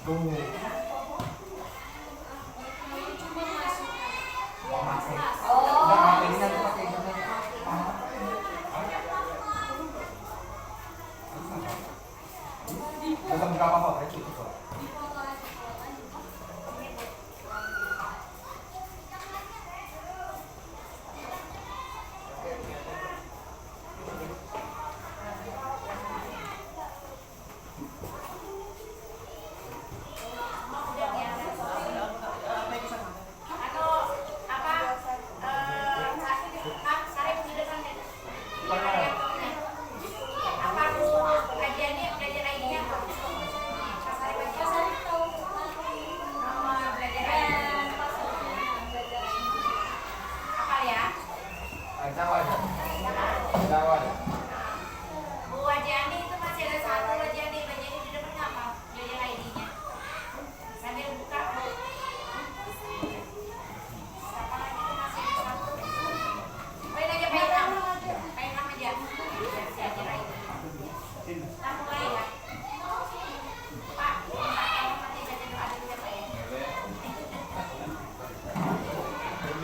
Tuh. Enggak, ini nanti pakai ini. Tetap enggak apa-apa, itu.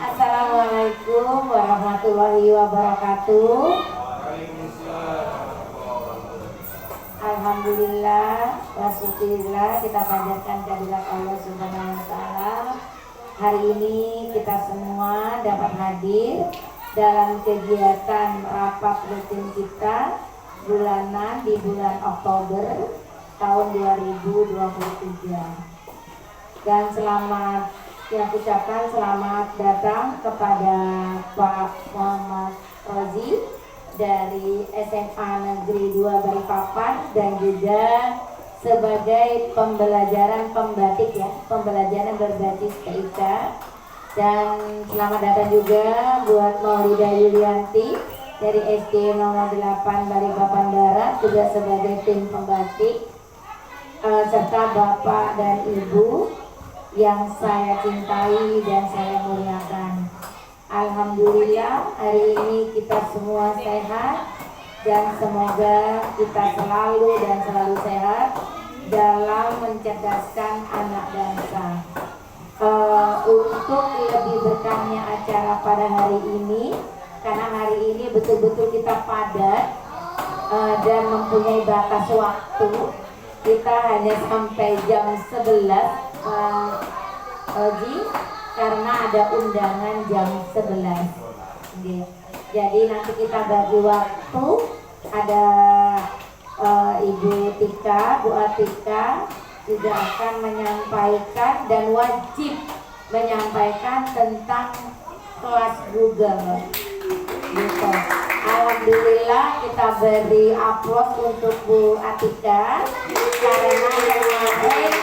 Assalamualaikum warahmatullahi wabarakatuh. Alhamdulillah wa syukurillah, kita panjatkan kehadirat Allah Subhanahu wa taala. Hari ini kita semua dapat hadir dalam kegiatan rapat rutin kita bulanan di bulan Oktober tahun 2023. Dan aku ucapkan selamat datang kepada Pak Muhammad Rozi dari SMA Negeri 2 Balikpapan, dan juga sebagai pembelajaran pembatik pembelajaran berbasis TIK. Dan selamat datang juga buat Maulida Yulianti dari SD nomor 8 Balikpapan Barat, juga sebagai tim pembatik, serta Bapak dan Ibu yang saya cintai dan saya muliakan. Alhamdulillah, hari ini kita semua sehat, dan semoga kita selalu sehat dalam mencerdaskan anak bangsa. Untuk lebih berkahnya acara pada hari ini, karena hari ini betul-betul kita padat dan mempunyai batas waktu, kita hanya sampai jam 11 Oji, karena ada undangan jam 11. Jadi nanti kita bagi waktu. Ada Ibu Tika, Bu Atika juga akan menyampaikan dan wajib menyampaikan tentang kelas Google. Gitu. Alhamdulillah, kita beri aplaus untuk Bu Atika karena kemarin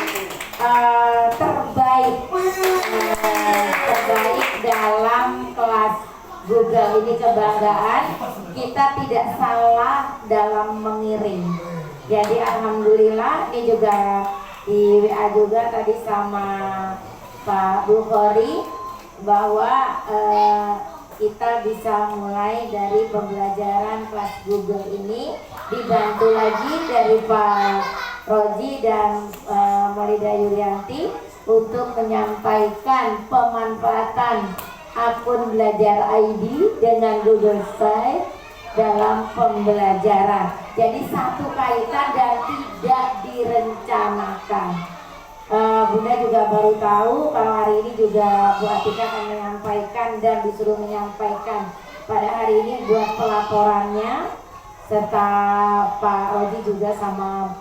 terbaik dalam kelas Google. Ini kebanggaan, kita tidak salah dalam mengirim. Jadi alhamdulillah, ini juga di WA juga tadi sama Pak Bukhari bahwa kita bisa mulai dari pembelajaran kelas Google ini, dibantu lagi dari Pak Rozi dan Maulida Yulianti untuk menyampaikan pemanfaatan akun belajar ID dengan Google Site dalam pembelajaran. Jadi satu kaitan dan tidak direncanakan. Bunda juga baru tahu kalau hari ini juga Bu Atika akan menyampaikan dan disuruh menyampaikan pada hari ini buat pelaporannya, serta Pak Rozi juga sama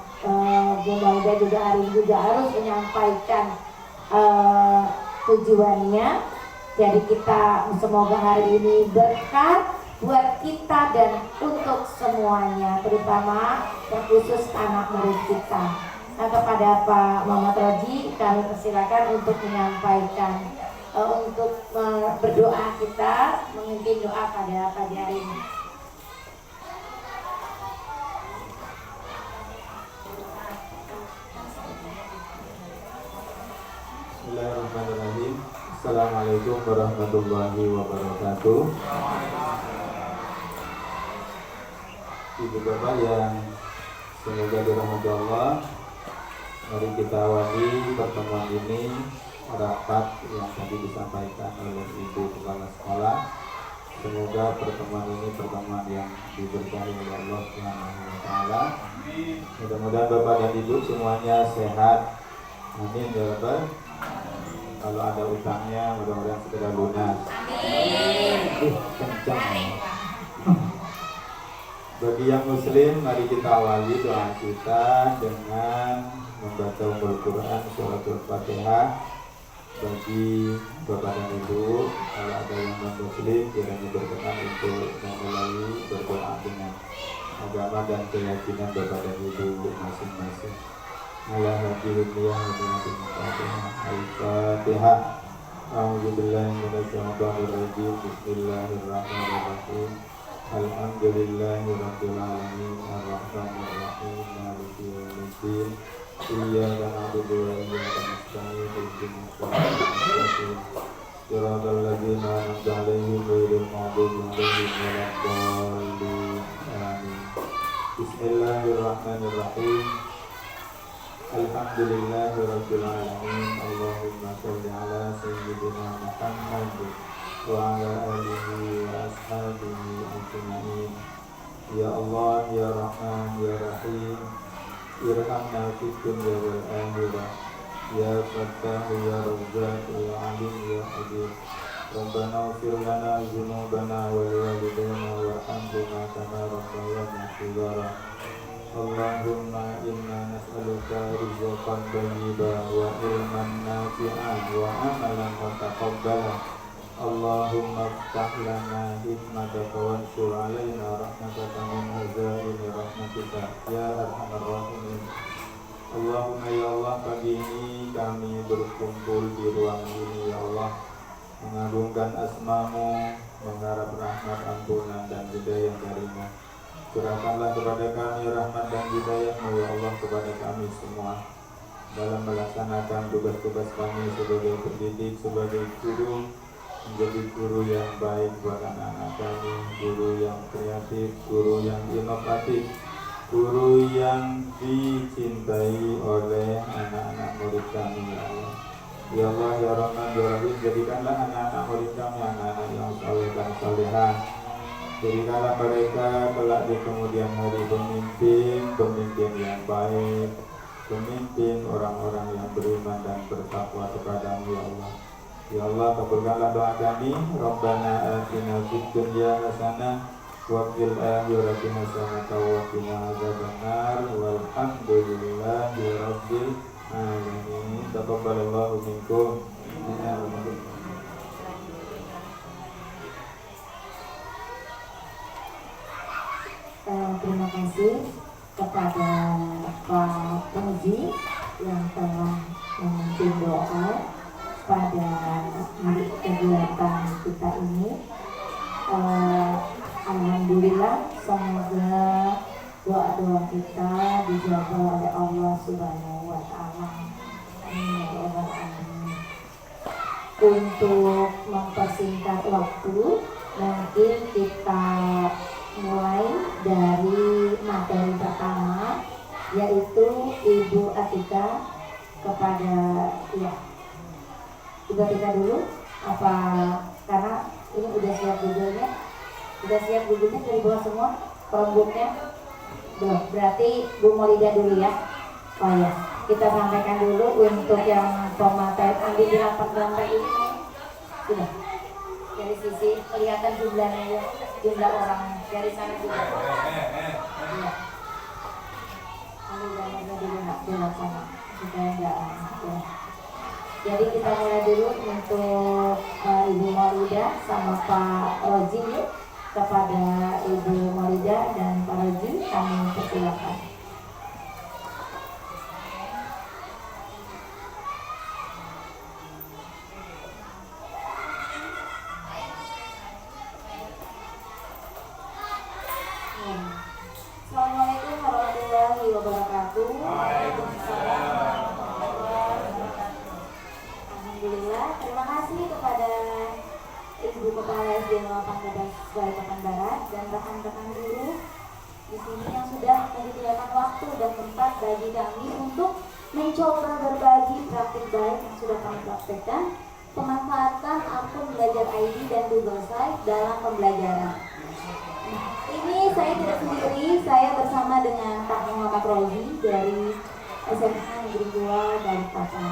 Bu Maulida juga hari ini juga harus menyampaikan tujuannya. Jadi kita semoga hari ini berkat buat kita dan untuk semuanya, terutama terkhusus anak murid kita. Nah, kepada Pak Muhammad Rozi kami persilakan untuk menyampaikan untuk berdoa, kita memimpin doa pada pagi hari ini. Bismillahirrahmanirrahim. Assalamualaikum warahmatullahi wabarakatuh. Ibu bapak yang semoga dirahmati Allah, Mari kita awali pertemuan ini rapat yang tadi disampaikan oleh Ibu Kepala Sekolah. Semoga pertemuan ini pertemuan yang diberkahi oleh Allah Subhanahu wa taala. Mudah-mudahan Bapak dan Ibu semuanya sehat. Amin ya Rabbal. Kalau ada utangnya mudah-mudahan segera lunas. Amin. Kencang. Bagi yang muslim, mari kita awali doa kita dengan membaca Ummul Quran Suratul Fatihah. Bagi Bapak dan Ibu, kalau ada yang non-muslim kiranya berkenan untuk memulai berdoa dengan agama dan keyakinan Bapak dan Ibu masing-masing. Al-Fatihah. A'udzubillahi minasyaitonirrajim. Bismillahirrahmanirrahim. Alhamdulillahirabbil alamin arrahmanir rahim maliki yaumiddin. Iyyaka na'budu wa iyyaka nasta'in ihdinas siratal mustaqim siratal ladzina an'amta 'alaihim ghairil maghdubi 'alaihim waladdallin. Amin. Bismillahirrahmanirrahim. Alhamdulillahirabbil alamin. Allahumma shalli ala sayyidina Muhammad wa ala alihi wa ashabihi ajma'in. Ya Allah, ya Rahman, ya Rahim, irhamna fid dunya wal akhirah. Ya Fattah, ya Razzaq, ya Alim, ya Hadir. Rabbana ighfir lana dzunubana wa liwalidayna warhamna kama rabbayana shighara. Allahumma inna nas'aluka rizqan thayyiban wa ilman nafi'an wa amalan mutaqabbalan. Allahumma iftah lana hikmataka wansur alaina rahmataka min hazaini rahmatika ya arhamar rahimin. Allahumma ya Allah, pagi ini kami berkumpul di ruangan ini ya Allah, mengagungkan asmamu, mengharap rahmat, ampunan dan hidayah darimu. Curahkanlah kepada kami rahmat dan hidayah-Mu ya Allah kepada kami semua dalam melaksanakan tugas-tugas kami sebagai pendidik, sebagai guru, menjadi guru yang baik buat anak-anak kami, guru yang kreatif, guru yang inovatif, guru yang dicintai oleh anak-anak murid kami ya Allah. Ya Allah, ya Rahman, ya Rahim, jadikanlah anak-anak murid kami anak-anak yang saleh dan salehah. Jadikanlah mereka kelak di kemudian hari pemimpin yang baik, pemimpin orang-orang yang beriman dan bertakwa kepadamu ya Allah. Ya Allah, kabulkanlah doa kami. Rabbana atina fid dunya hasanah wa fil akhirati hasanah wa qina adzabannar. Walhamdulillahi rabbil alamin. Taqabbalallahu minkum. Terima kasih kepada Pak Puji yang telah memimpin doa pada hari kegiatan kita ini. Alhamdulillah, semoga doa-doa kita dijawab oleh Allah Subhanahu wa taala. Amin ya rabbal alamin. Untuk mempersingkat waktu, mungkin kita mulai dari materi pertama, yaitu Ibu Atika kepada Ibu Atika dulu, apa karena ini udah siap Google-nya dari bawah semua Chromebook-nya. Berarti Bu Maulida dulu ya. Oh ya, kita sampaikan dulu untuk yang pemateri ambil di rapat gambar ini sudah. Dari sisi kelihatan jumlahnya, jumlah orang dari sana juga. Iya. Ambil gambarnya dulu di sana supaya enggak ya. Jadi kita mulai dulu untuk Ibu Maulida sama Pak Roji ya. Kepada Ibu Maulida dan Pak Roji kami persilakan. Assalamualaikum warahmatullahi wabarakatuh. Alhamdulillah, terima kasih kepada Ibu Kepala SD 08 Balikpapan Barat dan rekan-rekan guru di sini yang sudah menyediakan waktu dan tempat bagi kami untuk mencoba baik yang sudah kami praktekkan, pemanfaatan akun Belajar ID dan Google Site dalam pembelajaran. Nah, ini saya tidak sendiri, saya bersama dengan Pak Muhammad Rozi dari SMA Negeri 2 Balikpapan.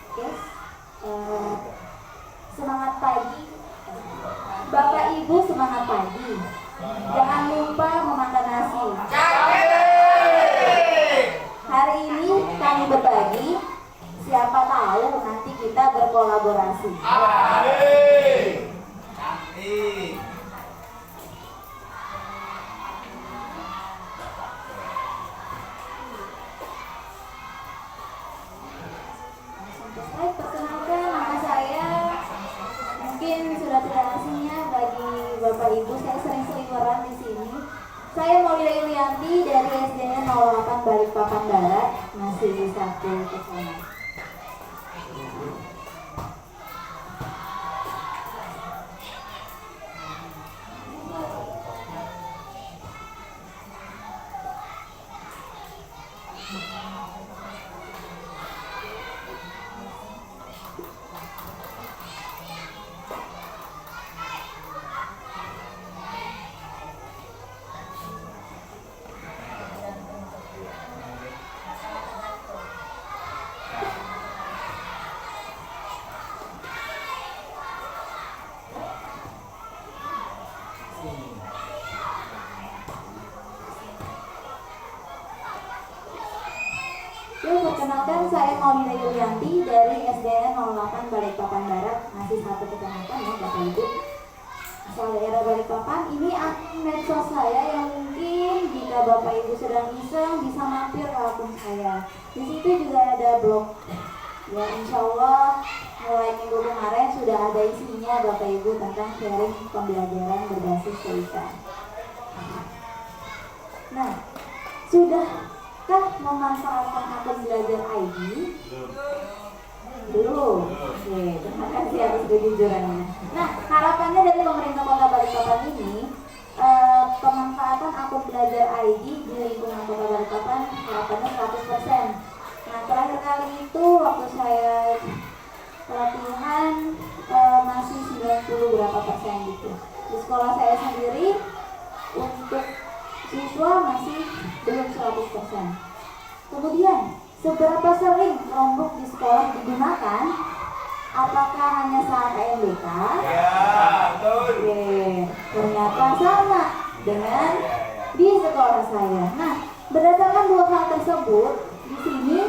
Oke, semangat pagi, Bapak Ibu, semangat pagi. Jangan lupa memakan nasi. Hari ini kami berbagi, siapa tahu nanti kita berkolaborasi. Perkenalkan, nama saya mungkin sudah tidak asingnya bagi Bapak Ibu, saya sering-sering di sini. Saya Maulida Yulianti dari SDN 08 Balikpapan Barat, masih satu kesana. Perkenalkan, saya Maulida Yulianti dari SDN 08 Balikpapan Barat, masih satu kecamatan ya Bapak Ibu, asal daerah Balikpapan. Ini akun medsos saya yang mungkin jika Bapak Ibu sedang iseng bisa mampir ke akun saya. Di situ juga ada blog. Ya, insya Allah mulai minggu kemarin sudah ada isinya Bapak Ibu tentang sharing pembelajaran berbasis TIK. Nah, sudahkah memanfaatkan akun Belajar ID? Belum. Oke, terima kasih atas kejujurannya. Nah, harapannya dari pemerintah Kota Balikpapan ini, pemanfaatan akun Belajar ID di lingkungan Kota Balikpapan harapannya 100%. Nah, terakhir kali itu waktu saya pelatihan masih 90 berapa persen gitu. Di sekolah saya sendiri untuk siswa masih belum 100%. Kemudian, seberapa sering Chromebook di sekolah digunakan? Apakah hanya saat AMBK? Ya, betul. Oke, ternyata sama dengan di sekolah saya. Nah, berdasarkan dua hal tersebut, di sini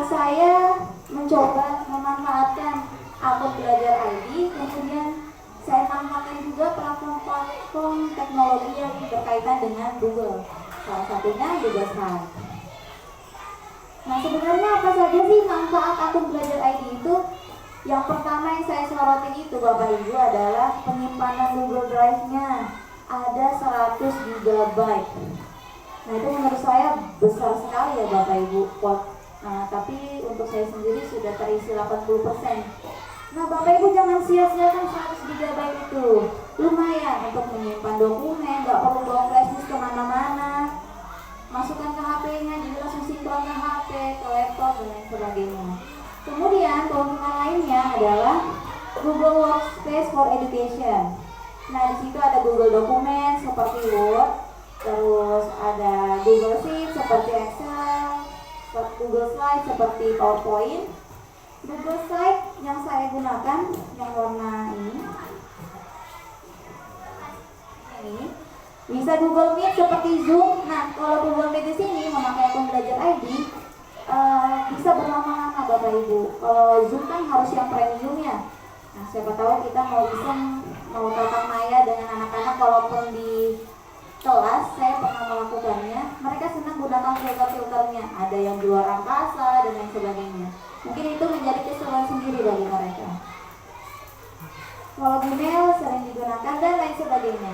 saya mencoba memanfaatkan akun Belajar ID, kemudian saya tambahkan juga platform teknologi yang berkaitan dengan Google. Salah satunya Google Site. Nah, sebenarnya apa saja sih manfaat akun Belajar ID itu? Yang pertama yang saya soroti itu Bapak Ibu adalah penyimpanan Google Drive-nya ada 100 GB. Nah, itu menurut saya besar sekali ya Bapak Ibu. Nah, tapi untuk saya sendiri sudah terisi 80%. Nah, Bapak Ibu jangan sia-siakan 100 GB itu. Lumayan untuk menyimpan dokumen, nggak perlu bawa flash disk kemana-mana. Masukkan ke HP-nya, jadi langsung sinkron ke HP, ke laptop, dan lain sebagainya. Kemudian, keuntungan lainnya adalah Google Workspace for Education. Nah, di situ ada Google Dokumen seperti Word, terus ada Google Sheet seperti Excel, Google Slide seperti PowerPoint. Google Site yang saya gunakan yang warna ini bisa Google Meet seperti Zoom. Nah, kalau Google Meet di sini memakai akun Belajar ID bisa berlama-lama Bapak Ibu. Kalau Zoom kan harus yang premium ya. Nah, siapa tahu kita mau iseng mau tatap maya dengan anak-anak, walaupun di kelas saya pernah melakukannya, mereka senang gunakan filter-filternya, ada yang di luar angkasa dan lain sebagainya. Mungkin itu menjadi keseruan sendiri bagi mereka. Kalau Gmail sering digunakan dan lain sebagainya.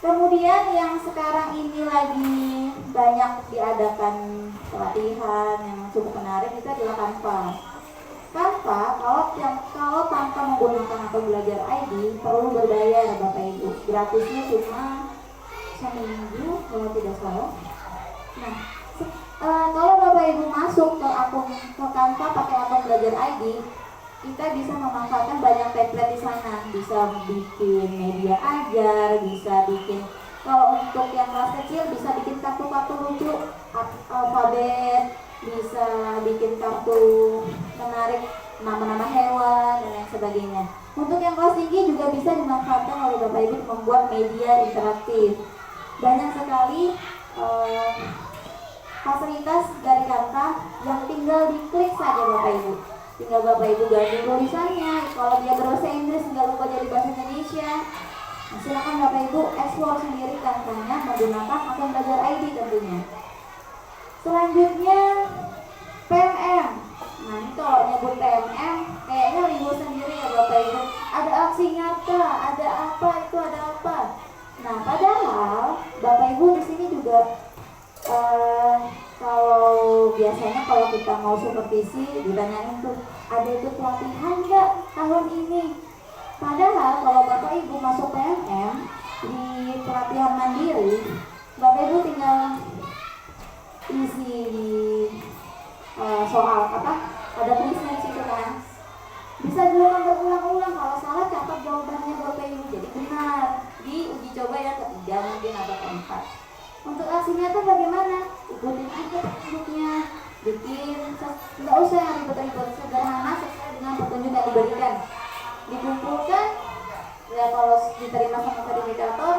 Kemudian yang sekarang ini lagi banyak diadakan pelatihan yang cukup menarik itu adalah Canva. Canva kalau tanpa menggunakan akun Belajar ID perlu berbayar Bapak Ibu. Gratisnya cuma seminggu kalau tidak salah. Nah, kalau Bapak Ibu masuk ke Canva pakai akun Belajar ID, kita bisa memanfaatkan banyak template di sana. Bisa bikin media ajar, bisa bikin, kalau untuk yang kelas kecil bisa bikin kartu-kartu lucu, alfabet, bisa bikin kartu menarik, nama-nama hewan dan lain sebagainya. Untuk yang kelas tinggi juga bisa dimanfaatkan oleh Bapak Ibu membuat media interaktif. Banyak sekali fasilitas dari Canva yang tinggal diklik saja Bapak Ibu. Tinggal Bapak Ibu ganti tulisannya. Kalau dia berbahasa Inggris nggak lupa jadi bahasa Indonesia. Nah, silakan Bapak Ibu explore sendiri Canva-nya menggunakan akun Belajar ID tentunya. Selanjutnya PMM. Nah ini kalau nyebut PMM kayaknya ribut sendiri ya Bapak Ibu. Ada aksi nyata, ada apa itu, ada apa. Nah padahal Bapak Ibu di sini juga kalau biasanya kalau kita mau supervisi ditanyain tuh ada itu pelatihan nggak tahun ini. Padahal kalau Bapak Ibu masuk PMM di pelatihan mandiri, Bapak Ibu tinggal isi di soal apa, ada tulisnya situ kan, bisa diulang berulang-ulang, kalau salah catat jawabannya Bapak Ibu jadi benar di uji coba yang ketiga mungkin atau keempat. Untuk aksinya tuh bagaimana? Ikutin aja textbooknya, bikin, nggak usah yang ribet-ribet, sederhana sesuai dengan petunjuk yang diberikan, dikumpulkan ya. Kalau diterima sama verifikator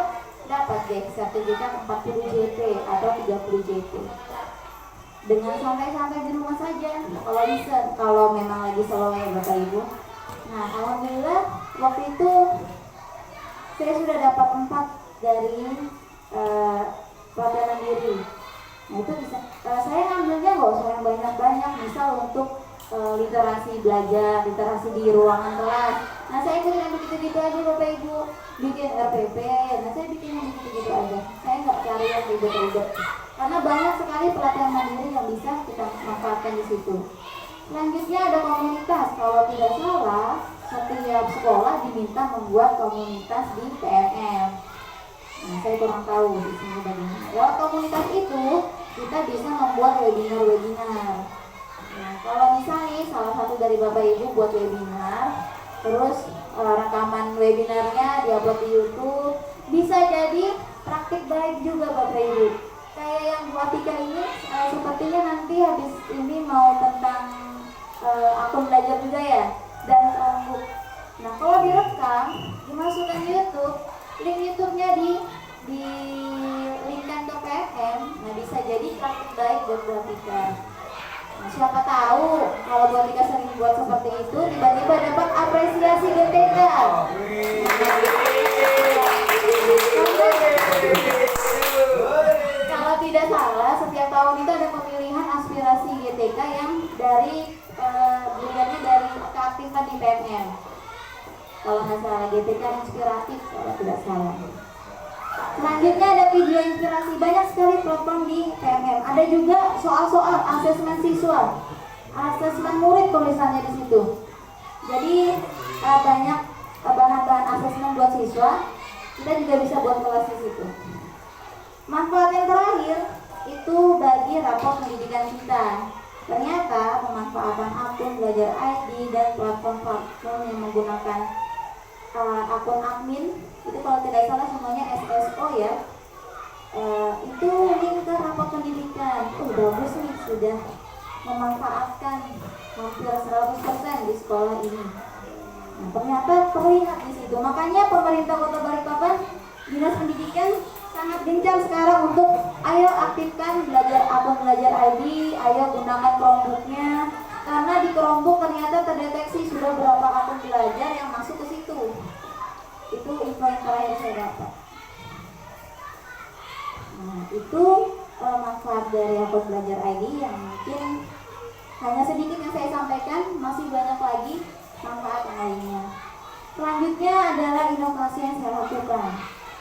dapat deh sertifikat 40 JP atau 30 JP dengan santai-santai di rumah saja kalau bisa, kalau memang lagi slow ya Bapak Ibu. Nah alhamdulillah waktu itu saya sudah dapat 4 dari pelatihan mandiri. Nah itu bisa, saya ngambilnya nggak usah yang banyak-banyak, misal untuk literasi belajar, literasi di ruangan kelas. Nah saya ikutin yang begitu-gitu aja Bapak Ibu, bikin RPP, nah saya bikin yang begitu-gitu aja, saya nggak cari yang ribet-ribet karena banyak sekali pelatihan mandiri yang bisa kita manfaatkan di situ. Selanjutnya ada komunitas. Kalau tidak salah setiap sekolah diminta membuat komunitas di PMM. Nah saya kurang tahu di sini bagaimana. Lewat komunitas itu kita bisa membuat webinar-webinar. Nah, kalau misalnya salah satu dari Bapak Ibu buat webinar, terus rekaman webinarnya diupload di YouTube, bisa jadi praktik baik juga Bapak Ibu. Kayak yang Bu Atika ini, sepertinya nanti habis ini mau tentang akun belajar juga ya, dan Chromebook. Nah kalau direkam, dimasukkan YouTube, link YouTube-nya di linkkan ke PMM, nah bisa jadi praktik baik buat Bu Atika. Nah, siapa tahu kalau Bu Atika sering buat seperti itu, tiba-tiba dapat apresiasi GTK. Kalau tidak salah, setiap tahun itu ada pemilihan aspirasi GTK yang dari bulannya dari keaktifan di PMM. Kalau nggak salah GTK inspiratif kalau tidak salah. Selanjutnya ada video inspirasi, banyak sekali platform di PMM. Ada juga soal-soal asesmen siswa, asesmen murid tulisannya di situ. Jadi banyak bahan-bahan asesmen buat siswa. Kita juga bisa buat kelas di situ. Manfaat yang terakhir itu bagi rapor pendidikan kita. Ternyata pemanfaatan akun Belajar ID dan platform-platform yang menggunakan akun admin itu kalau tidak salah semuanya SSO ya, itu link ke rapor pendidikan. Bagus nih, sudah memanfaatkan hampir 100% di sekolah ini. Nah, ternyata terlihat di situ. Makanya pemerintah Kota Balikpapan, Dinas Pendidikan sangat gencar sekarang untuk ayo aktifkan akun Belajar ID, ayo gunakan Chromebook-nya, karena di Chromebook ternyata terdeteksi sudah berapa akun belajar yang masuk ke situ. Itu info yang terakhir saya dapat. Nah, itu manfaat dari akun Belajar ID yang mungkin hanya sedikit yang saya sampaikan, masih banyak lagi manfaat yang lainnya. Selanjutnya adalah inovasi yang saya lakukan.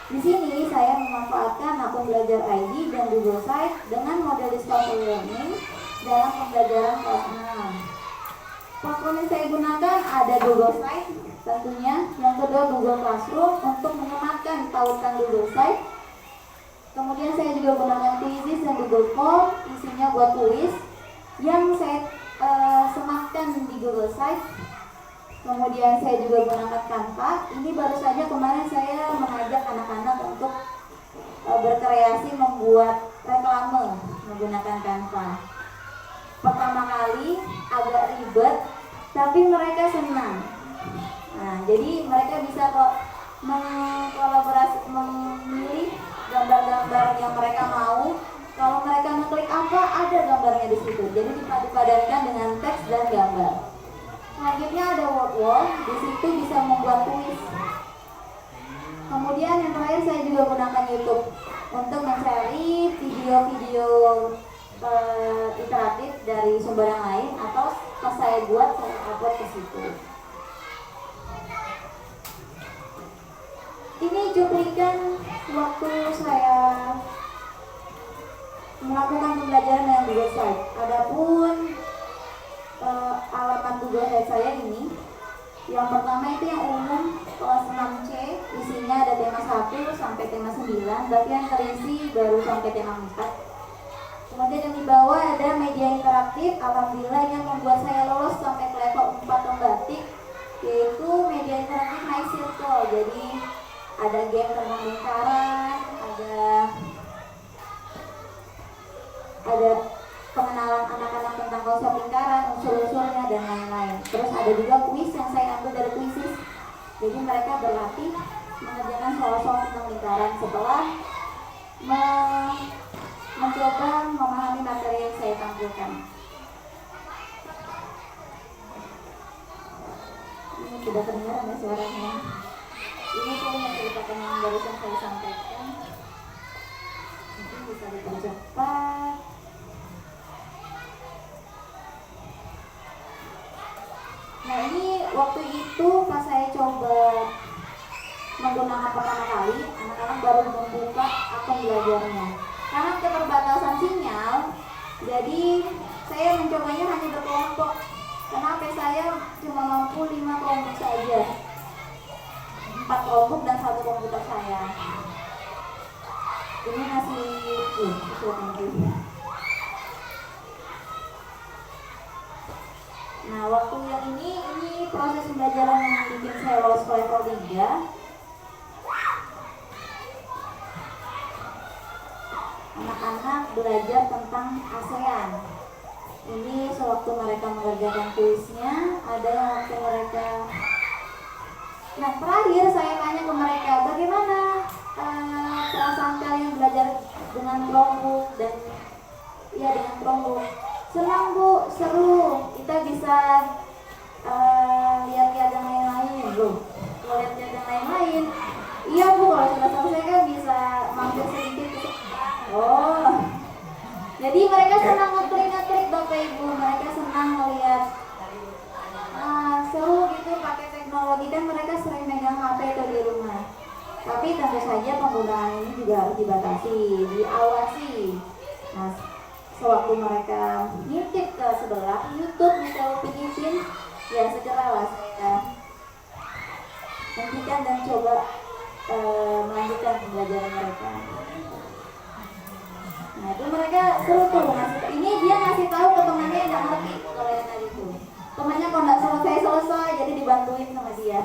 Di sini saya memanfaatkan akun Belajar ID dan Google Site dengan model discovery learning dalam pembelajaran kelas 6. Platform yang saya gunakan ada Google Site tentunya, yang kedua Google Classroom untuk menyematkan tautan Google Site, Kemudian saya juga gunakan Quizizz dan Google Form, isinya buat kuis yang saya sematkan di Google Site. Kemudian saya juga gunakan Canva. Ini baru saja kemarin saya mengajak anak-anak untuk berkreasi membuat reklame menggunakan Canva. Pertama kali agak ribet, tapi mereka senang. Nah, jadi mereka bisa kok mengkolaborasi, memilih gambar-gambar yang mereka mau. Kalau mereka ngeklik apa, ada gambarnya di situ. Jadi dipadu-padankan dengan teks dan gambar. Selanjutnya ada word wall, di situ bisa membuat kuis. Kemudian yang terakhir saya juga gunakan YouTube untuk mencari video-video iteratif dari sumber yang lain, atau pas saya buat saya upload ke situ. Ini cuplikan waktu saya melakukan pembelajaran dengan Google Site. Adapun alamat Google Site saya ini, yang pertama itu yang umum kelas 6C, isinya ada tema 1 sampai tema 9, berarti yang terisi baru sampai tema 4. Kemudian yang di bawah ada media interaktif. Alhamdulillah yang membuat saya lolos sampai ke level 4 Tombatik, yaitu media interaktif My Circle. Jadi ada game tentang lingkaran, ada pengenalan anak-anak tentang konsep lingkaran, unsur-unsurnya dan lain-lain. Terus ada juga kuis yang saya ambil dari Quizizz. Jadi mereka berlatih mengerjakan soal-soal tentang lingkaran setelah mencoba memahami materi yang saya tampilkan. Ini sudah kedengaran ya suaranya. Ini saya menceritakan yang barusan saya sampaikan. Mungkin bisa dipercepat. Nah, ini waktu itu pas saya coba menggunakan pertama kali, anak-anak baru membuka akun belajarnya. Karena keterbatasan sinyal, jadi saya mencobanya hanya berkelompok. Karena HP saya cuma mampu 5 kelompok saja, 4 kelompok dan 1 komputer saya. Ini masih Nah, waktu yang ini proses pembelajaran yang bikin saya lolos ke level 3. Anak-anak belajar tentang ASEAN. Ini sewaktu mereka mengerjakan kuisnya, ada yang waktu mereka. Nah, terakhir saya tanya ke mereka, bagaimana perasaan kalian belajar dengan Chromebook dan dengan Chromebook? Senang Bu, seru. Kita bisa lihat-lihat yang lain-lain loh. Kalau lihat-lihat yang lain-lain, iya Bu, kalau sudah selesai kan bisa mampir sedikit ke sekolah. Oh, jadi mereka senang ngeklik Bapak Ibu. Mereka senang melihat seru gitu pakai teknologi, dan mereka sering megang HP itu di rumah. Tapi tentu saja penggunaan ini juga harus dibatasi, diawasi. Nah, sewaktu mereka ngintip ke sebelah YouTube misalnya Upin, ya segeralah saya hentikan dan coba melanjutkan pembelajaran mereka. Nah, itu mereka seru tuh ini dia ngasih tahu ke temannya yang nggak ngerti kalau yang tadi itu. Temannya kalau nggak selesai jadi dibantuin sama dia.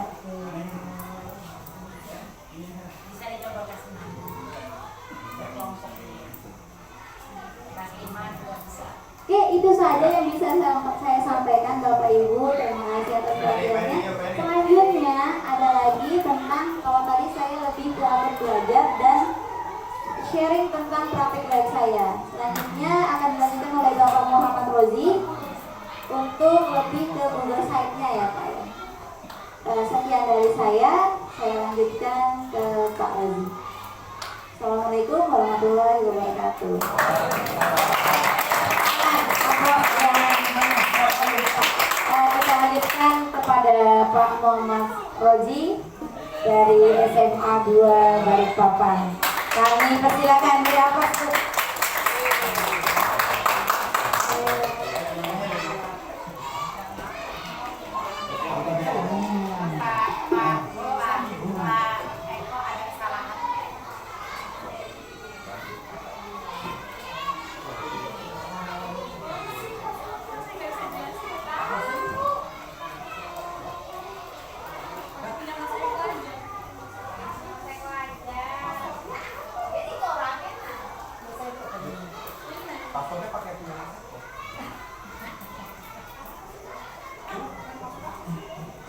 Bisa dicoba kasih nama. Oke, itu saja yang bisa saya sampaikan Bapak Ibu. Terima kasih atas perhatiannya. Selanjutnya ada lagi tentang, kalau tadi saya lebih ke akun belajar dan sharing tentang praktik baik saya. Selanjutnya akan dilanjutkan oleh Bapak Muhammad Rozi untuk lebih ke Google Site-nya ya Pak. Sekian dari saya lanjutkan ke Pak Rozi. Assalamualaikum warahmatullahi wabarakatuh. Kita lanjutkan kepada Pak Muhammad Rozi dari SMA 2 Balikpapan. Kami persilakan dirapat.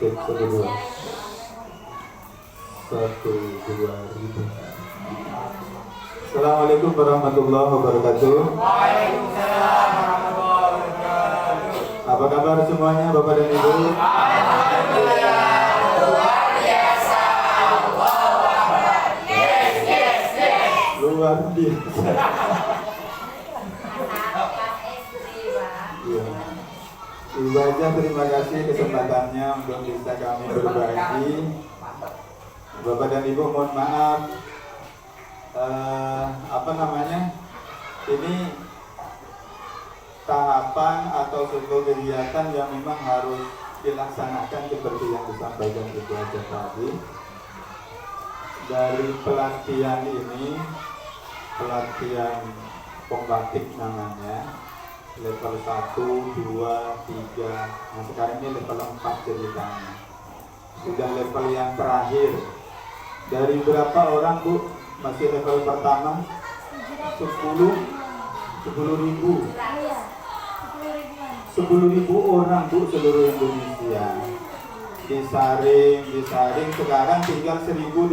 Cek 1 2. 1 2 ribu. Assalamualaikum warahmatullahi wabarakatuh. Waalaikumsalam warahmatullahi wabarakatuh. Apa kabar semuanya Bapak dan Ibu? Alhamdulillah, luar biasa. Allahu Akbar. Yes, yes, yes. Luar biasa. Iya. Ibu aja terima kasih kesempatannya untuk bisa kami berbagi. Bapak dan Ibu mohon maaf. Ini tahapan atau suatu kegiatan yang memang harus dilaksanakan seperti yang disampaikan Ibu aja tadi. Dari pelatihan ini, pelatihan pembatik namanya, level 1, 2, 3, nah sekarang ini level 4 ceritanya. Sudah level yang terakhir. Dari berapa orang Bu? Masih level pertama? 10.000 orang Bu seluruh Indonesia. Disaring sekarang tinggal 1086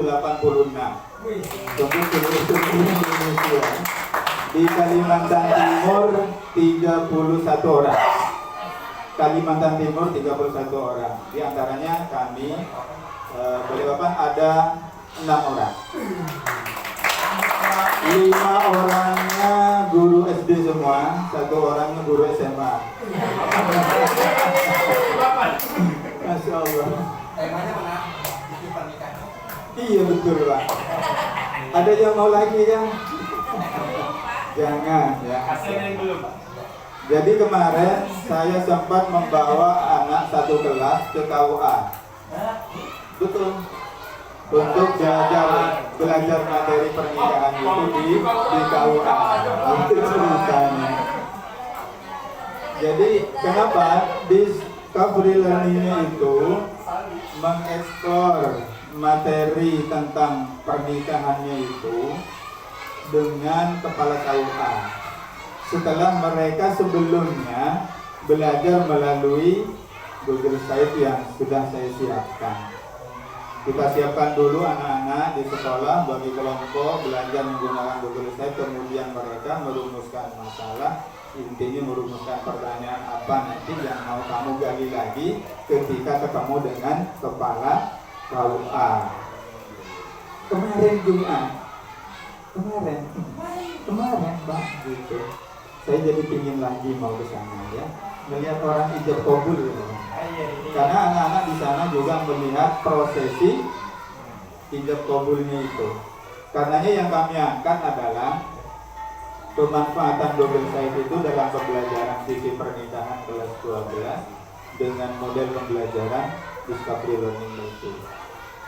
untuk seluruh Indonesia. Di Kalimantan Timur 31 orang. Kalimantan Timur 31 orang. Di antaranya kami boleh Bapak ada 6 orang. 5 orangnya guru SD semua, 1 orangnya guru SMA. Masya Allah. Temanya mana? Pernikahan. Iya betul Pak. Ada yang mau lagi ya? Jangan ya. Hasilnya belum. Jadi kemarin saya sempat membawa anak satu kelas ke KUA. Betul. Untuk belajar materi pernikahan itu di KUA. Itu ceritanya. Jadi kenapa Discovery Learning-nya itu mengeksplor materi tentang pernikahannya itu dengan kepala KUA. Setelah mereka sebelumnya belajar melalui Google Site yang sudah saya siapkan. Kita siapkan dulu anak-anak di sekolah bagi kelompok belajar menggunakan Google Site, kemudian mereka merumuskan masalah, intinya merumuskan pertanyaan apa nanti yang mau kamu gali lagi ketika ketemu dengan kepala KUA. Kemarin Jumat, kemarin Pak, gitu. Saya jadi pingin lagi mau ke sana ya, melihat orang ijab kabul gitu. Karena anak-anak di sana juga melihat prosesi ijab kabulnya itu. Karenanya yang kami angkat adalah pemanfaatan Google Site itu dalam pembelajaran sisi pernikahan kelas 12 dengan model pembelajaran Discovery Learning itu.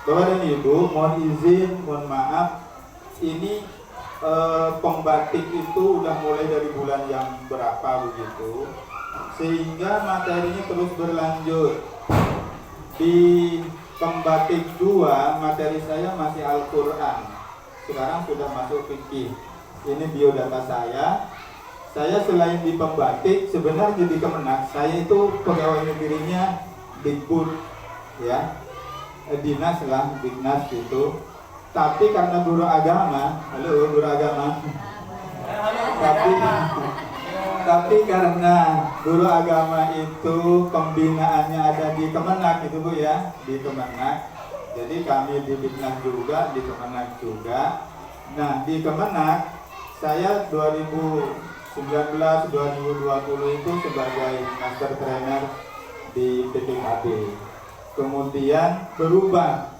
Bapak dan Ibu, mohon izin, mohon maaf, ini pembatik itu udah mulai dari bulan yang berapa begitu, sehingga materinya terus berlanjut. Di pembatik 2 materi saya masih Al-Quran, sekarang sudah masuk fikih. Ini biodata saya selain di pembatik, sebenarnya di Kemenak saya itu pegawai negerinya Digbud ya, dinas lah, dinas gitu. Tapi karena guru agama, tapi karena guru agama itu pembinaannya ada di Kemenak itu Bu ya, di Kemenak. Jadi kami di Dinas juga, di Kemenak juga. Nah di Kemenak saya 2019-2020 itu sebagai master trainer di PPKB. Kemudian berubah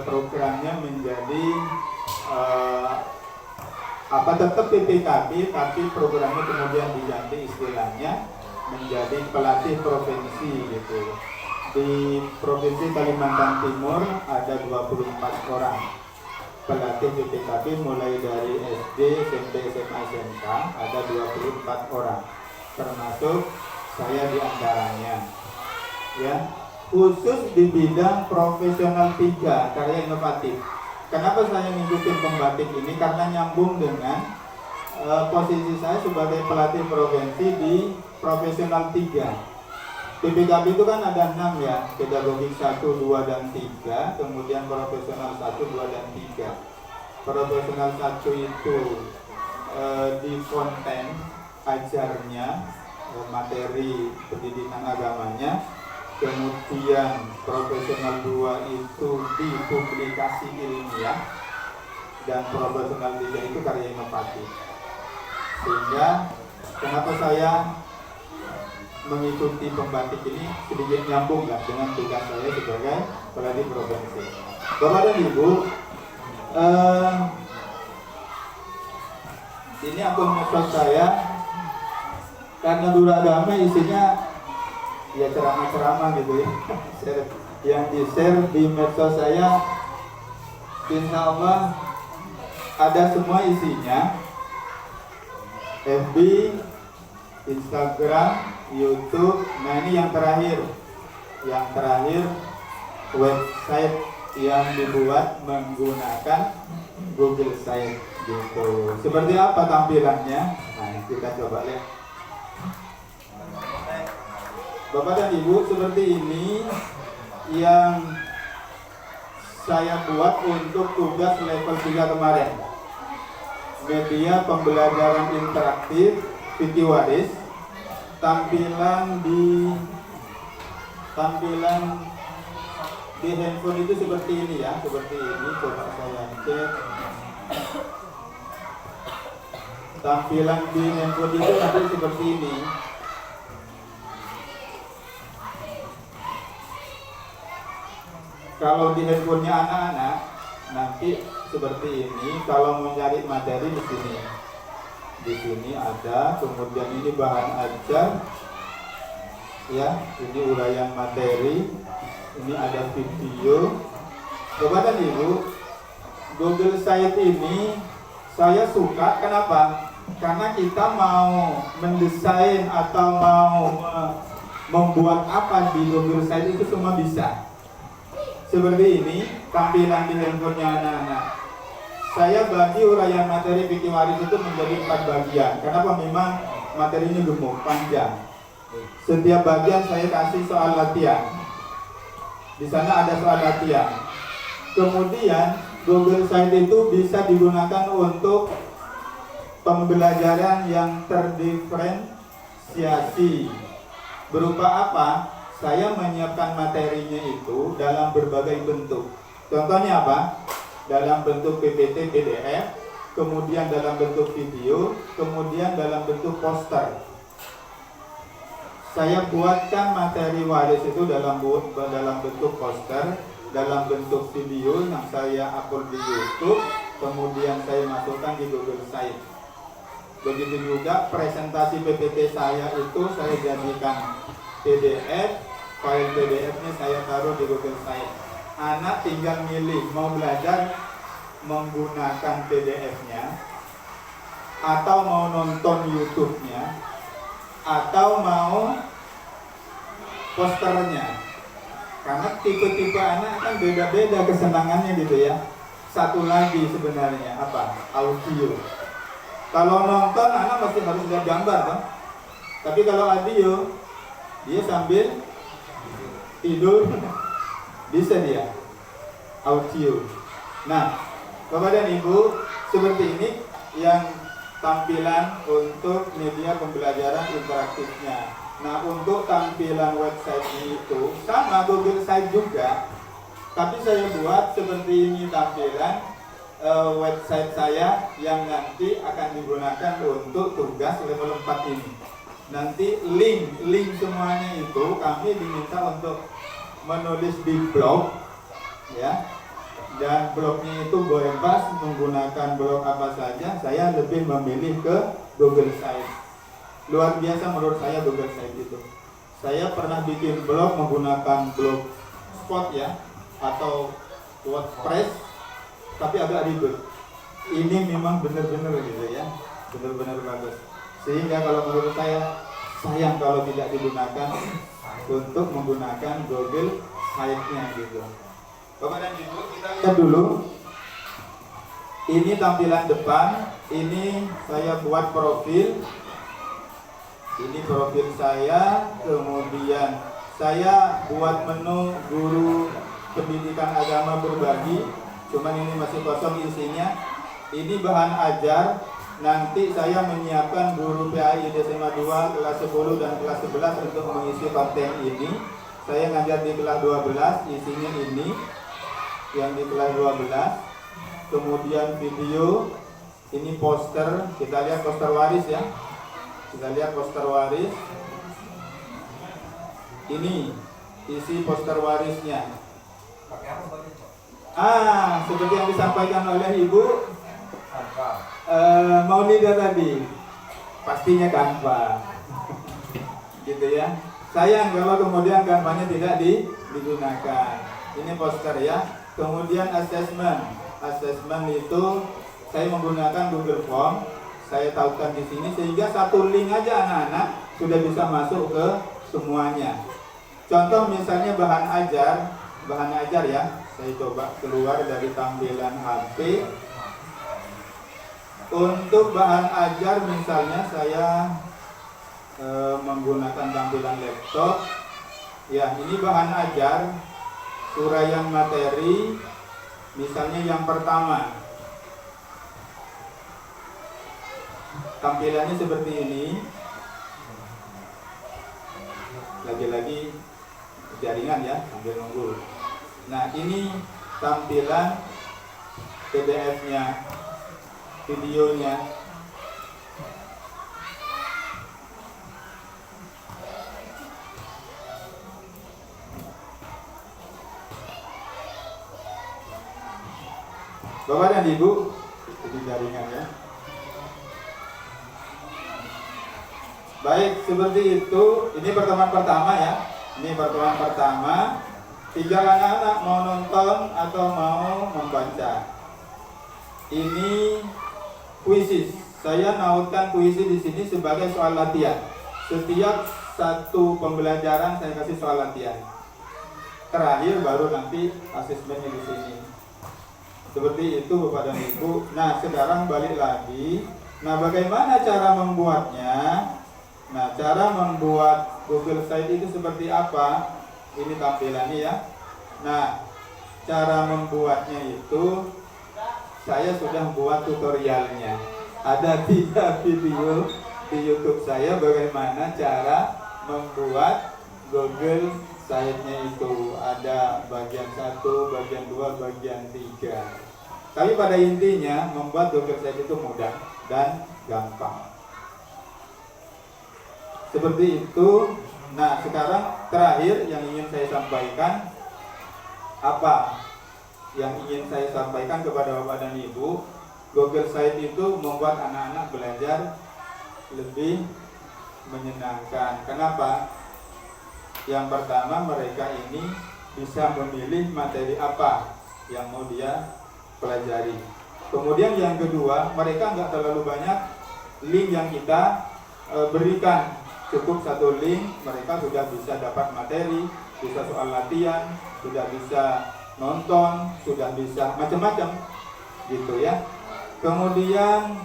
programnya menjadi tetap PPKB, tapi programnya kemudian diganti istilahnya menjadi pelatih provinsi gitu. Di Provinsi Kalimantan Timur ada 24 orang pelatih PPKB mulai dari SD, SMP, SMA, SMK ada 24 orang, termasuk saya di antaranya ya. Khusus di bidang profesional 3 karya inovatif. Kenapa saya ngikutin pembatik ini? Karena nyambung dengan posisi saya sebagai pelatih provinsi di profesional 3. PPKB itu kan ada 6 ya, pedagogik 1, 2, dan 3, kemudian profesional 1, 2, dan 3. Profesional 1 itu di konten ajarnya, materi pendidikan agamanya. Kemudian profesional 2 itu di publikasi ilmiah, dan profesional 3 itu karya inovatif. Sehingga kenapa saya mengikuti pembatik ini sedikit nyambung lah dengan tugas saya sebagai pelatih provinsi. Bapak dan Ibu, ini akun medsos saya, karena Guru Agama isinya ya ceramah-ceramah gitu ya, yang di-share di medsos saya, insya Allah ada semua isinya, FB, Instagram, YouTube. Nah ini yang terakhir website yang dibuat menggunakan Google Site gitu. Seperti apa tampilannya? Nah kita coba lihat. Bapak dan Ibu, seperti ini yang saya buat untuk tugas level 3 kemarin. Media pembelajaran interaktif, video waris, tampilan di handphone itu seperti ini ya, seperti ini. Coba saya cek. Tampilan di handphone itu nanti seperti ini. Kalau di handphonenya anak-anak nanti seperti ini. Kalau mau cari materi di sini. Di sini ada, kemudian ini bahan ajar. Ya, ini uraian materi. Ini ada video. Bapak dan Ibu, Google Site ini saya suka. Kenapa? Karena kita mau mendesain atau mau membuat apa di Google Site itu semua bisa. Seperti ini tampilan di handphonenya anak-anak. Saya bagi uraian materi fikih waris itu menjadi 4 bagian. Kenapa? Memang materinya gemuk, panjang. Setiap bagian saya kasih soal latihan. Di sana ada soal latihan. Kemudian Google Site itu bisa digunakan untuk pembelajaran yang terdiferensiasi. Berupa apa? Saya menyiapkan materinya itu dalam berbagai bentuk. Contohnya apa? Dalam bentuk PPT, PDF, kemudian dalam bentuk video, kemudian dalam bentuk poster. Saya buatkan materi waris itu dalam bentuk poster, dalam bentuk video yang saya upload di YouTube, kemudian saya masukkan di Google Site. Begitu juga presentasi PPT saya itu saya jadikan PDF, file PDF-nya saya taruh di Google Site. Anak tinggal milih mau belajar menggunakan PDF-nya, atau mau nonton YouTube-nya, atau mau posternya. Karena tipe-tipe anak kan beda-beda kesenangannya gitu ya. Satu lagi sebenarnya apa? Audio. Kalau nonton anak masih harus lihat gambar kan? Tapi kalau audio dia sambil tidur bisa dia audio. Nah, Bapak dan Ibu, seperti ini yang tampilan untuk media pembelajaran interaktifnya. Nah, untuk tampilan website itu sama Google Site juga, tapi saya buat seperti ini tampilan website saya yang nanti akan digunakan untuk tugas level 4 ini. Nanti link semuanya itu kami diminta untuk menulis di blog, ya. Dan blognya itu bebas menggunakan blog apa saja. Saya lebih memilih ke Google Site. Luar biasa menurut saya Google Site itu. Saya pernah bikin blog menggunakan blogspot ya, atau WordPress, tapi agak ribet. Ini memang benar-benar gitu ya, benar-benar bagus. Sehingga kalau menurut saya sayang kalau tidak digunakan untuk menggunakan Google Site-nya gitu. Bapak dan Ibu, kita lihat dulu. Ini tampilan depan. Ini saya buat profil. Ini profil saya, kemudian saya buat menu guru pendidikan agama berbagi, cuman ini masih kosong isinya. Ini bahan ajar, nanti saya menyiapkan guru PAI SMA 2 kelas 10 dan kelas 11 untuk mengisi konten ini. Saya ngajar di kelas 12, isinya ini yang di kelas 12. Kemudian video, ini poster, kita lihat poster waris ya. Kita lihat poster waris. Ini isi poster warisnya. Pakai apa Pak Cok? Seperti yang disampaikan oleh Ibu Tanpa. Maulida tadi, pastinya Canva, gitu ya. Sayang kalau kemudian Canva-nya tidak digunakan. Ini poster ya. Kemudian asesmen itu saya menggunakan Google Form. Saya tautkan di sini sehingga satu link aja anak-anak sudah bisa masuk ke semuanya. Contoh misalnya bahan ajar ya. Saya coba keluar dari tampilan HP. Untuk bahan ajar misalnya saya menggunakan tampilan laptop. Ya, ini bahan ajar, uraian materi. Misalnya yang pertama, tampilannya seperti ini. Lagi-lagi jaringan ya, sambil nunggu. Nah, ini tampilan PDF-nya, videonya. Bapak dan Ibu, itu jaringan ya. Baik, seperti itu. Ini pertemuan pertama ya. Ini pertemuan pertama. Tinggal anak-anak mau nonton atau mau membaca. Ini kuisis. Saya nautkan puisi di sini sebagai soal latihan. Setiap satu pembelajaran saya kasih soal latihan. Terakhir baru nanti asesmennya di sini. Seperti itu Bapak dan Ibu. Nah, sekarang balik lagi. Nah, bagaimana cara membuatnya? Nah, cara membuat Google Site itu seperti apa? Ini tampilannya ya. Nah, cara membuatnya itu saya sudah buat tutorialnya. Ada 3 video di YouTube saya bagaimana cara membuat Google Site-nya itu. Ada bagian 1, bagian 2, bagian 3. Tapi pada intinya membuat Google Site itu mudah dan gampang. Seperti itu. Nah, sekarang terakhir yang ingin saya sampaikan, apa yang ingin saya sampaikan kepada Bapak dan Ibu, Google Site itu membuat anak-anak belajar lebih menyenangkan. Kenapa? Yang pertama, mereka ini bisa memilih materi apa yang mau dia pelajari. Kemudian yang kedua, mereka nggak terlalu banyak link yang kita berikan. Cukup satu link, mereka sudah bisa dapat materi, bisa soal latihan, sudah bisa nonton, sudah bisa macam-macam, gitu ya. Kemudian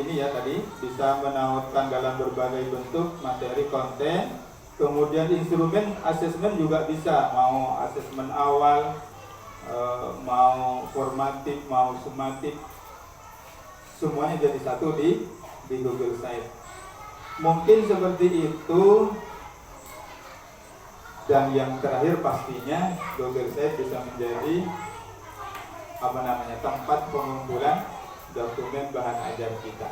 ini ya tadi bisa menautkan dalam berbagai bentuk materi konten. Kemudian instrumen asesmen juga bisa, mau asesmen awal, mau formatif, mau sumatif, semuanya jadi satu di Google Site. Mungkin seperti itu. Dan yang terakhir pastinya Google Site bisa menjadi tempat pengumpulan dokumen bahan ajar kita.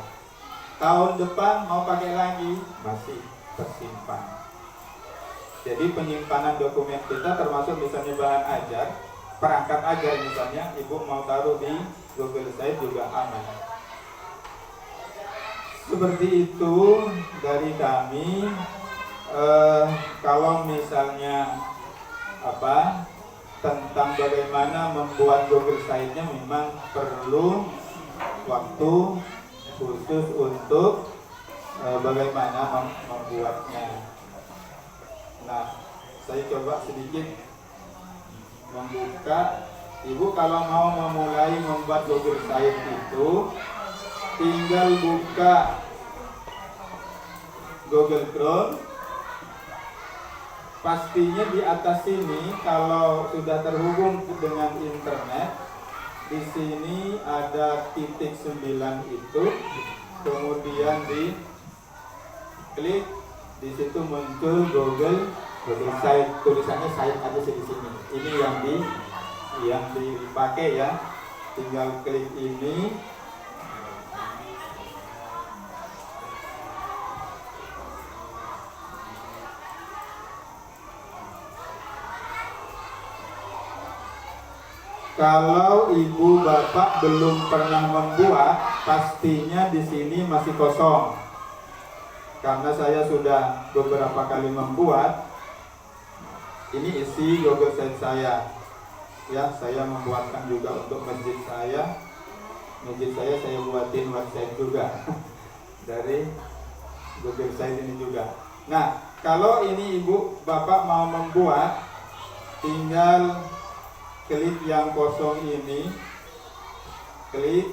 Tahun depan mau pakai lagi, masih tersimpan. Jadi penyimpanan dokumen kita termasuk misalnya bahan ajar, perangkat ajar misalnya, Ibu mau taruh di Google Site juga aman. Seperti itu dari kami. Kalau misalnya tentang bagaimana membuat Google Site-nya memang perlu waktu khusus untuk bagaimana membuatnya. Nah, saya coba sedikit membuka. Ibu kalau mau memulai membuat Google Site itu tinggal buka Google Chrome. Pastinya di atas sini kalau sudah terhubung dengan internet, di sini ada titik 9 itu, kemudian di klik, di situ muncul Google site, tulisannya site ada di sini. Ini yang dipakai ya. Tinggal klik ini. Kalau ibu bapak belum pernah membuat, pastinya di sini masih kosong. Karena saya sudah beberapa kali membuat. Ini isi Google Site saya. Ya, saya membuatkan juga untuk masjid saya. Masjid saya buatin website juga dari Google Site ini juga. Nah, kalau ini ibu bapak mau membuat, tinggal klik yang kosong ini, klik,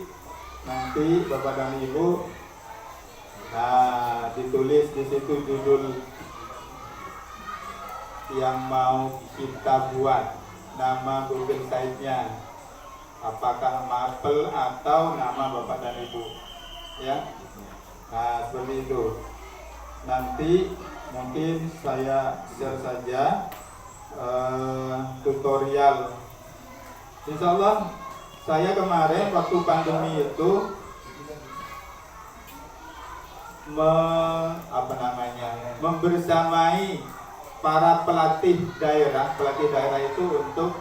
nanti bapak dan ibu, nah ditulis di situ judul yang mau kita buat, nama Google Site-nya, apakah Maple atau nama bapak dan ibu, ya. Nah seperti itu. Nanti mungkin saya share saja tutorial. Insya Allah saya kemarin waktu pandemi itu membersamai para pelatih daerah. Pelatih daerah itu untuk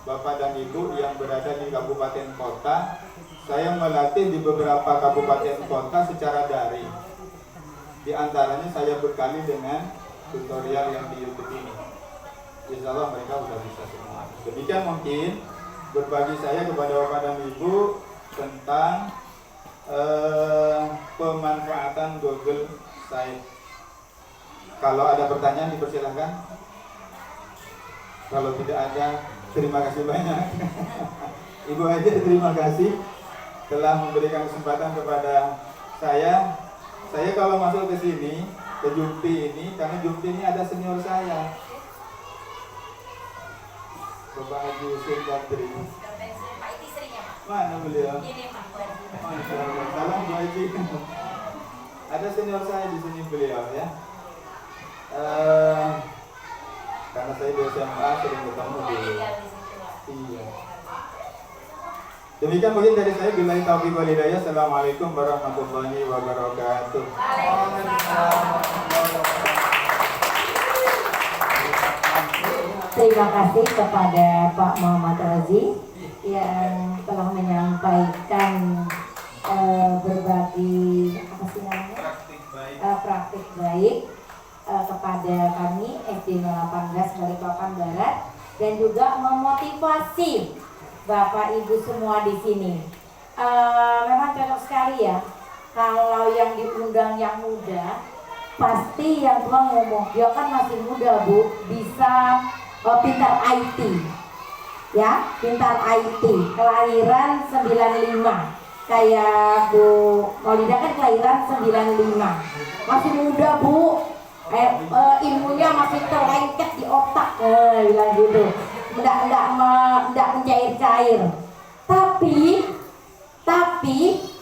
bapak dan ibu yang berada di kabupaten kota. Saya melatih di beberapa kabupaten kota secara daring. Di antaranya saya bekali dengan tutorial yang di YouTube ini. Insya Allah mereka sudah bisa semua. Demikian mungkin berbagi saya kepada bapak dan ibu tentang pemanfaatan Google Site. Kalau ada pertanyaan dipersilahkan. Kalau tidak ada, terima kasih banyak. Ibu aja terima kasih telah memberikan kesempatan kepada saya. Saya kalau masuk ke sini, ke Jumpi ini, karena Jumpi ini ada senior saya, Bapak Haji Husin Badri. Mana beliau? Masya Allah. Salam Bu Haji. Ada senior saya di sini beliau ya. Karena saya di SMA sering ketemu dulu. Iya. Demikian mungkin dari saya. Billahi taufiq wal hidayah. Assalamualaikum warahmatullahi wabarakatuh. Terima kasih kepada Pak Muhammad Razi yang telah menyampaikan berbagi praktik baik kepada kami SD 018 Balikpapan Barat, dan juga memotivasi Bapak Ibu semua di sini. Memang cocok sekali ya kalau yang diundang yang muda. Pasti yang tua ngomong, dia kan masih muda Bu, bisa pintar IT, ya, pintar IT, kelahiran 95, kayak Bu Maulida kan kelahiran 95, masih muda Bu, ilmunya masih terlengket di otak, bilang gitu, enggak mencair-cair, tapi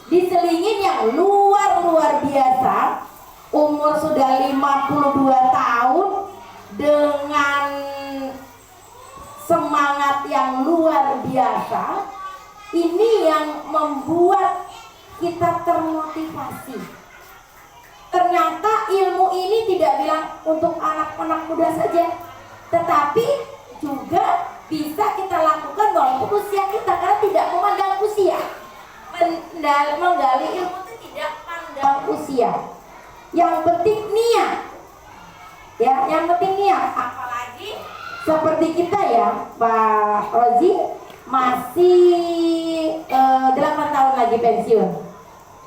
diselingin yang luar biasa, umur sudah 52 tahun dengan semangat yang luar biasa. Ini yang membuat kita termotivasi. Ternyata ilmu ini tidak bilang untuk anak-anak muda saja, tetapi juga bisa kita lakukan walaupun usia kita, karena tidak memandang usia. Menggali ilmu itu tidak pandang usia. Yang penting niat. Ya, yang penting niat. Apalagi seperti kita ya, Pak Rozi masih 8 tahun lagi pensiun.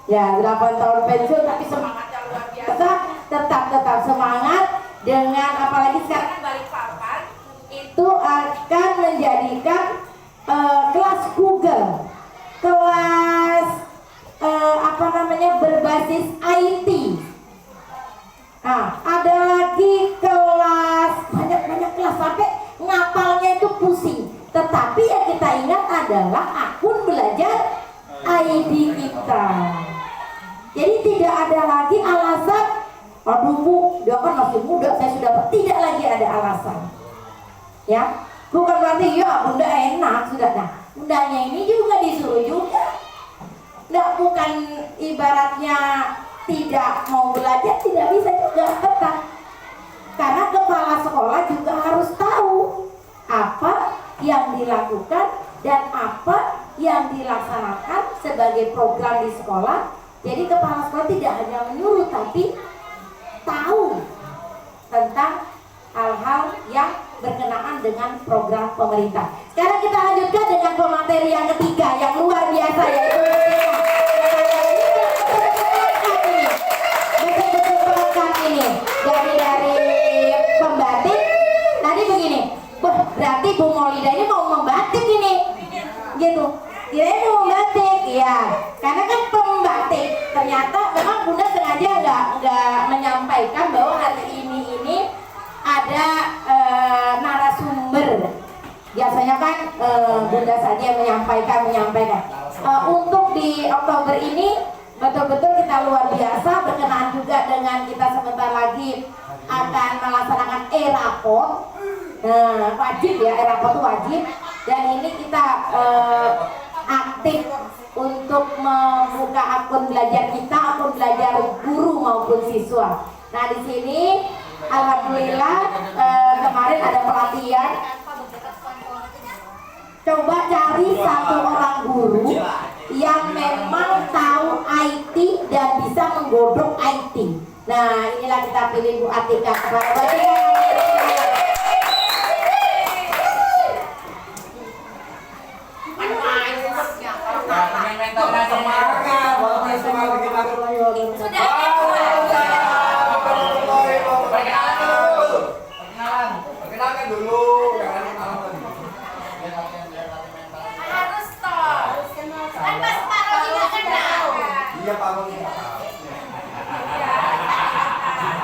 Ya, 8 tahun pensiun tapi semangatnya luar biasa. Tetap semangat dengan, apalagi sekarang Balikpapan itu akan menjadikan kelas Google, kelas berbasis IT. Nah, Tetapi yang kita ingat adalah akun belajar ID kita. Jadi tidak ada lagi alasan, aduh Bu, dia kan masih muda, saya sudah tidak lagi ada alasan. Ya, bukan berarti ya bunda enak sudah. Nah, bundanya ini juga disuruh juga. Nggak, bukan ibaratnya tidak mau belajar, tidak bisa juga tetap. Karena kepala sekolah juga harus tahu apa yang dilakukan dan apa yang dilaksanakan sebagai program di sekolah. Jadi kepala sekolah tidak hanya menyuruh tapi tahu tentang hal-hal yang berkenaan dengan program pemerintah. Sekarang kita lanjutkan dengan pemateri yang ketiga yang luar biasa, yaitu betul-betul pelengkap ini. Jadi dari pembatik tadi begini, wah berarti Bu Maulida ini mau membatik ini, gitu. Dia mau membatik, ya. Karena kan pembatik, ternyata memang Bunda sengaja nggak menyampaikan bahwa hari ini ada narasumber. Biasanya kan Bunda saja yang menyampaikan. Untuk di Oktober ini betul-betul kita luar biasa, berkenaan juga dengan kita sebentar lagi akan melaksanakan e-rapot. Wajib ya, e-rapot itu wajib. Dan ini kita aktif untuk membuka akun belajar kita, akun belajar guru maupun siswa. Nah di sini alhamdulillah kemarin ada pelatihan. Coba cari satu orang guru yang memang tahu IT dan bisa menggodok IT. Nah inilah kita pilih Bu Atika. Kepada Bu Atika. Perkenalkan dulu, jangan kenalan tadi. Harus toh. Kan Mas Paro juga kenal. Iya Pak Bang.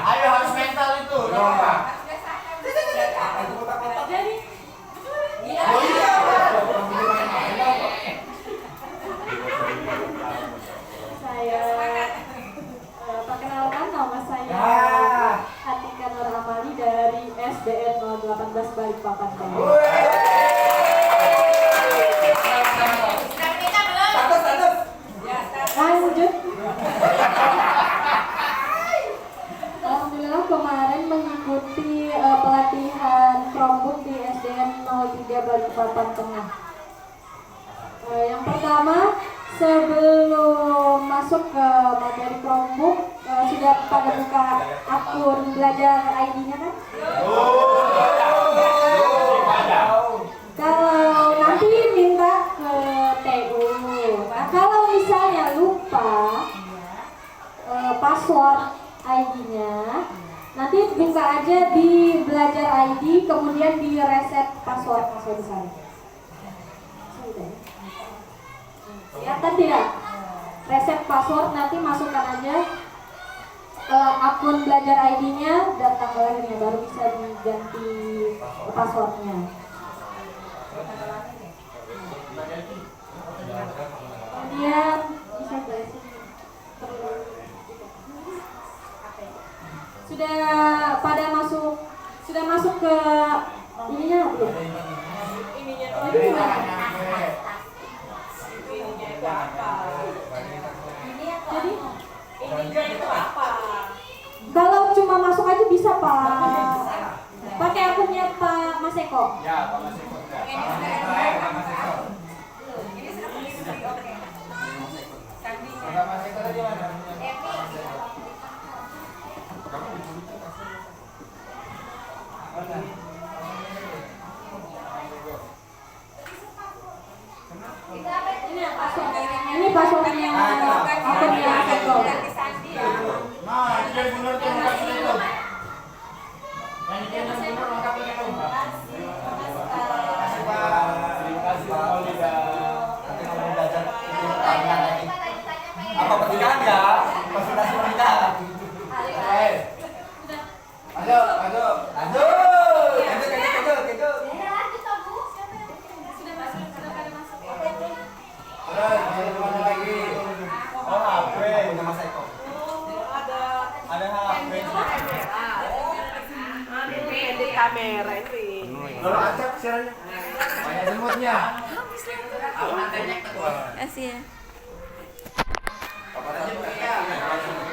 Ayo harus mental itu. Kenapa? Jadi Oh iya. Saya perkenalkan, nama saya Atika Nur Amali dari SDN 018 Balikpapan. sudah kita belum? Status. Lanjut. Alhamdulillah kemarin mengikuti pelatihan Chromebook di SDN 03 Balikpapan Tengah. Yang pertama, sebelum masuk ke materi Chromebook, sudah pada buka akun belajar ID-nya kan? Kalau nanti minta ke TU. Nah, kalau misalnya lupa password ID-nya, nanti buka aja di belajar ID, kemudian di reset password di sana. Kelihatan tidak? Reset password, nanti masukkan aja akun belajar ID-nya dan tanggal lahirnya, baru bisa diganti passwordnya. Kemudian bisa sudah masuk ke ininya belum? Itu gimana? Jadi kalau cuma masuk aja bisa Pak. Pakai akunnya Pak Mas Eko. Ya, Pak Mas Eko. Ini passwordnya akunnya Mas Eko. Nah, itu dari benar tuh lengkap sudah itu. Yang ini yang benar lengkap itu. Terima kasih Pak. Terima kasih Pak Maulida. Nanti kalau mau belajar itu tanya lagi. Apa pernikahan ya? Konsultasi pernikahan. Oke. Ayo. Lanjut. kamera ini. Kalau acak siarannya. Banyak semutnya. Kasih ya. Kapan aja, Bu?